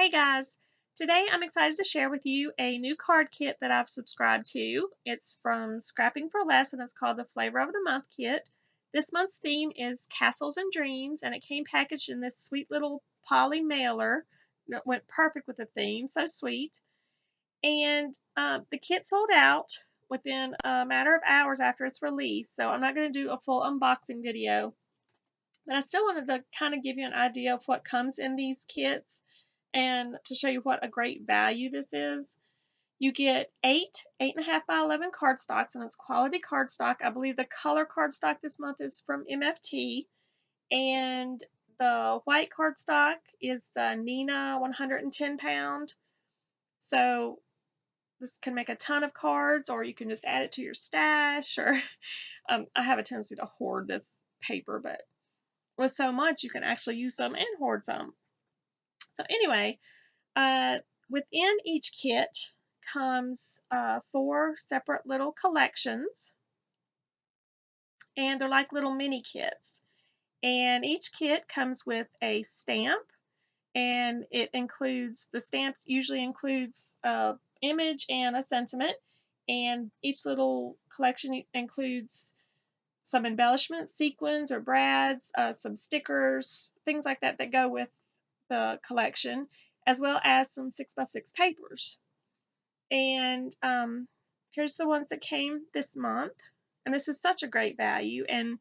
Hey guys, today I'm excited to share with you a new card kit that I've subscribed to. It's from Scrapping for Less and it's called the Flavor of the Month kit. This month's theme is Castles and Dreams and it came packaged in this sweet little poly mailer that went perfect with the theme, so sweet. And the kit sold out within a matter of hours after its release, so I'm not going to do a full unboxing video. But I still wanted to kind of give you an idea of what comes in these kits and to show you what a great value this is. You get 8.5 by 11 cardstocks, and it's quality cardstock. I believe the color cardstock this month is from MFT, and the white cardstock is the Neenah 110 pound. So this can make a ton of cards, or you can just add it to your stash, or I have a tendency to hoard this paper, but with so much you can actually use some and hoard some. So anyway, within each kit comes 4 separate little collections, and they're like little mini kits. And each kit comes with a stamp, and the stamps usually includes an image and a sentiment, and each little collection includes some embellishments, sequins or brads, some stickers, things like that that go with the collection, as well as some 6x6 papers. And here's the ones that came this month. And this is such a great value. And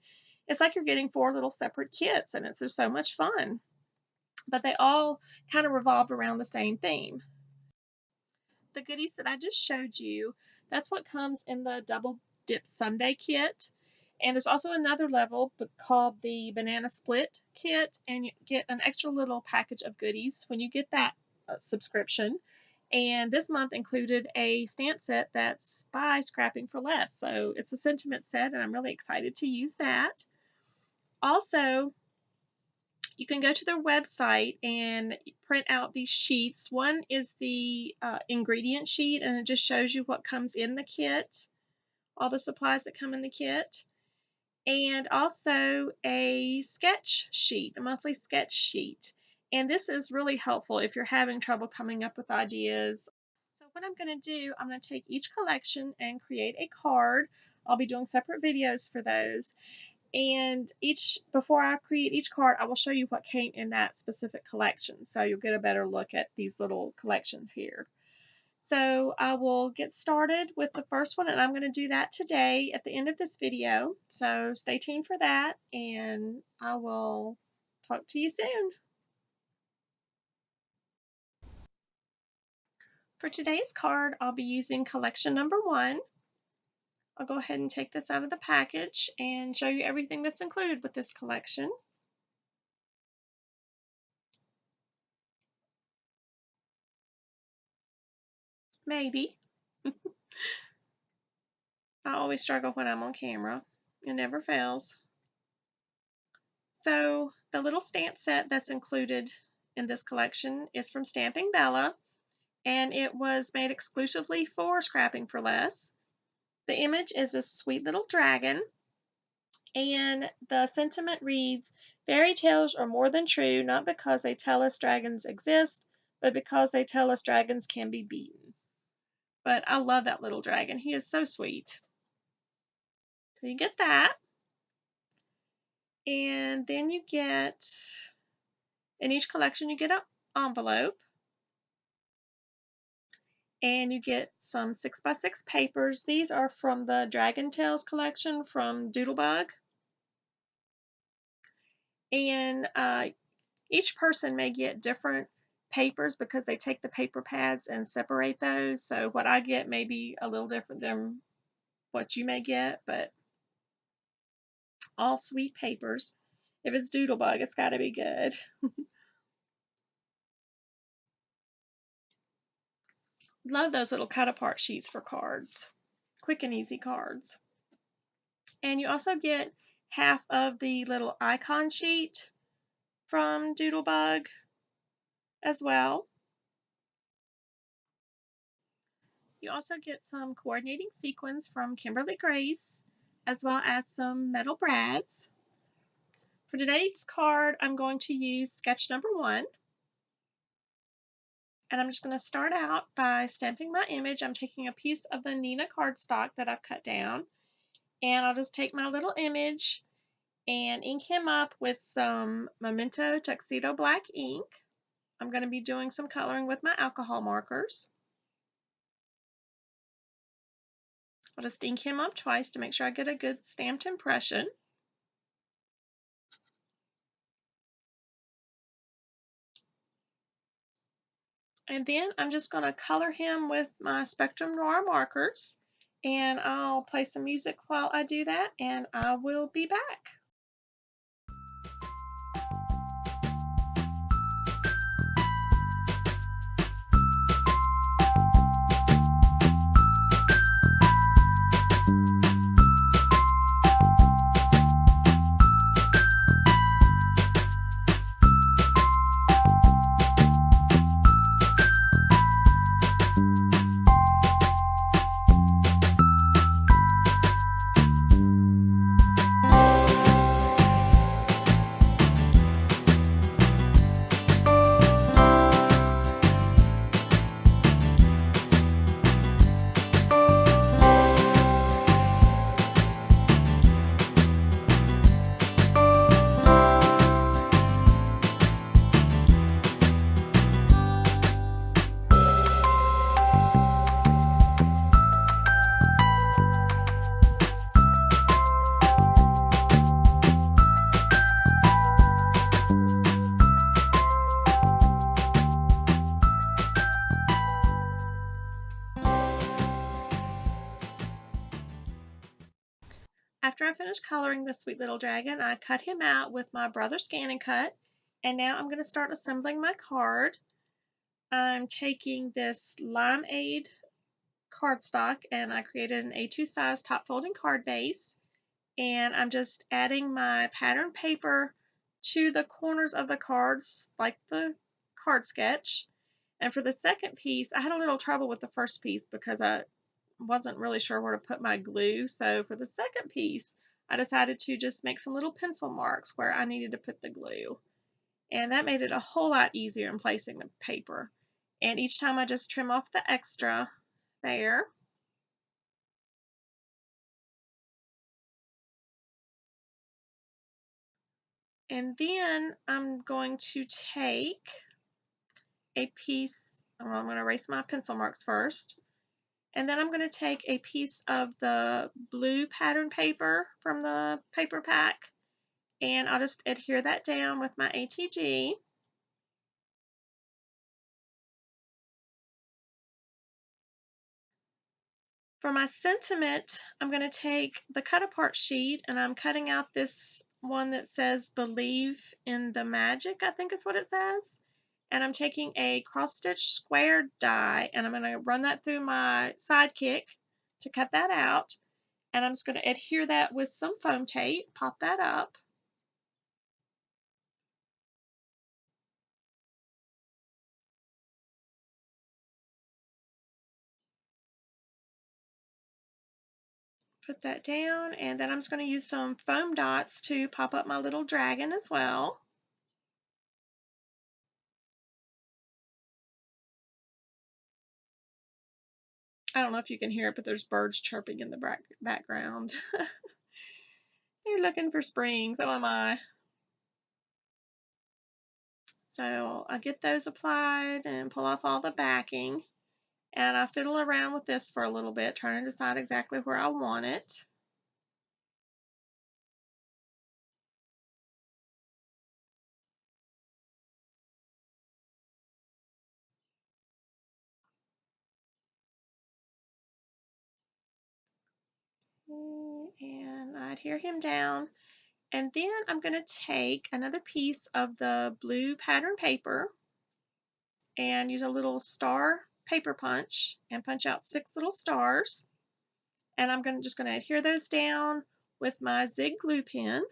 it's like you're getting 4 little separate kits, and it's just so much fun. But they all kind of revolve around the same theme. The goodies that I just showed you, that's what comes in the Double Dip Sundae kit. And there's also another level called the Banana Split kit, and you get an extra little package of goodies when you get that subscription. And this month included a stamp set that's by Scrapping for Less. So it's a sentiment set, and I'm really excited to use that. Also, you can go to their website and print out these sheets. One is the ingredient sheet, and it just shows you what comes in the kit, all the supplies that come in the kit. And also a sketch sheet, a monthly sketch sheet. And this is really helpful if you're having trouble coming up with ideas. So what I'm going to do, I'm going to take each collection and create a card. I'll be doing separate videos for those. And before I create each card, I will show you what came in that specific collection. So you'll get a better look at these little collections here. So I will get started with the first one, and I'm going to do that today at the end of this video. So stay tuned for that, and I will talk to you soon. For today's card, I'll be using collection number 1. I'll go ahead and take this out of the package and show you everything that's included with this collection. Maybe. I always struggle when I'm on camera. It never fails. So the little stamp set that's included in this collection is from Stamping Bella, and it was made exclusively for Scrapping for Less. The image is a sweet little dragon, and the sentiment reads, "Fairy tales are more than true, not because they tell us dragons exist, but because they tell us dragons can be beaten." But I love that little dragon. He is so sweet. So you get that. And then you get, in each collection, you get an envelope. And you get some 6x6 papers. These are from the Dragon Tales collection from Doodlebug. And each person may get different papers because they take the paper pads and separate those. So what I get may be a little different than what you may get, but all sweet papers. If it's Doodlebug, it's got to be good. Love those little cut apart sheets for cards. Quick and easy cards. And you also get half of the little icon sheet from Doodlebug as well. You also get some coordinating sequins from Kimberly Grace, as well as some metal brads. For today's card, I'm going to use sketch number 1. And I'm just going to start out by stamping my image. I'm taking a piece of the Neenah cardstock that I've cut down, and I'll just take my little image and ink him up with some Memento Tuxedo Black ink. I'm going to be doing some coloring with my alcohol markers. I'll just ink him up twice to make sure I get a good stamped impression. And then I'm just going to color him with my Spectrum Noir markers. And I'll play some music while I do that, and I will be back. After I finished coloring the sweet little dragon, I cut him out with my Brother ScanNCut, and now I'm going to start assembling my card. I'm taking this Limeade cardstock, and I created an A2 size top folding card base, and I'm just adding my pattern paper to the corners of the cards like the card sketch. And for the second piece, I had a little trouble with the first piece because I wasn't really sure where to put my glue. So for the second piece, I decided to just make some little pencil marks where I needed to put the glue. And that made it a whole lot easier in placing the paper. And each time I just trim off the extra there. And then I'm going to take a piece, well, I'm going to erase my pencil marks first. And then I'm going to take a piece of the blue pattern paper from the paper pack, and I'll just adhere that down with my ATG. For my sentiment, I'm going to take the cut apart sheet, and I'm cutting out this one that says "Believe in the Magic," I think is what it says. And I'm taking a cross stitch square die, and I'm going to run that through my Sidekick to cut that out. And I'm just going to adhere that with some foam tape, pop that up. Put that down, and then I'm just going to use some foam dots to pop up my little dragon as well. I don't know if you can hear it, but there's birds chirping in the background. They're looking for spring, so am I. So I get those applied and pull off all the backing, and I fiddle around with this for a little bit, trying to decide exactly where I want it. And I adhere him down. And then I'm going to take another piece of the blue pattern paper and use a little star paper punch and punch out 6 little stars. And I'm just going to adhere those down with my Zig glue pen.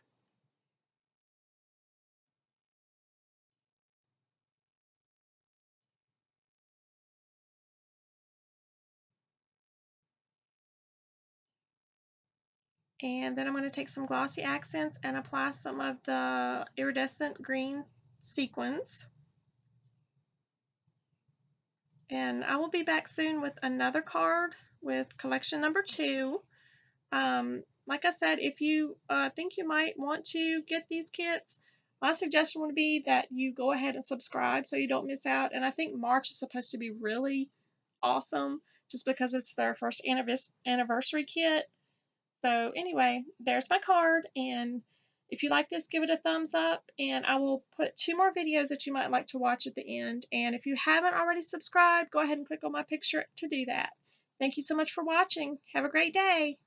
And then I'm going to take some glossy accents and apply some of the iridescent green sequins. And I will be back soon with another card with collection number 2. Like I said, if you think you might want to get these kits, my suggestion would be that you go ahead and subscribe so you don't miss out. And I think March is supposed to be really awesome just because it's their first anniversary kit. So anyway, there's my card, and if you like this, give it a thumbs up, and I will put 2 more videos that you might like to watch at the end. And if you haven't already subscribed, go ahead and click on my picture to do that. Thank you so much for watching. Have a great day.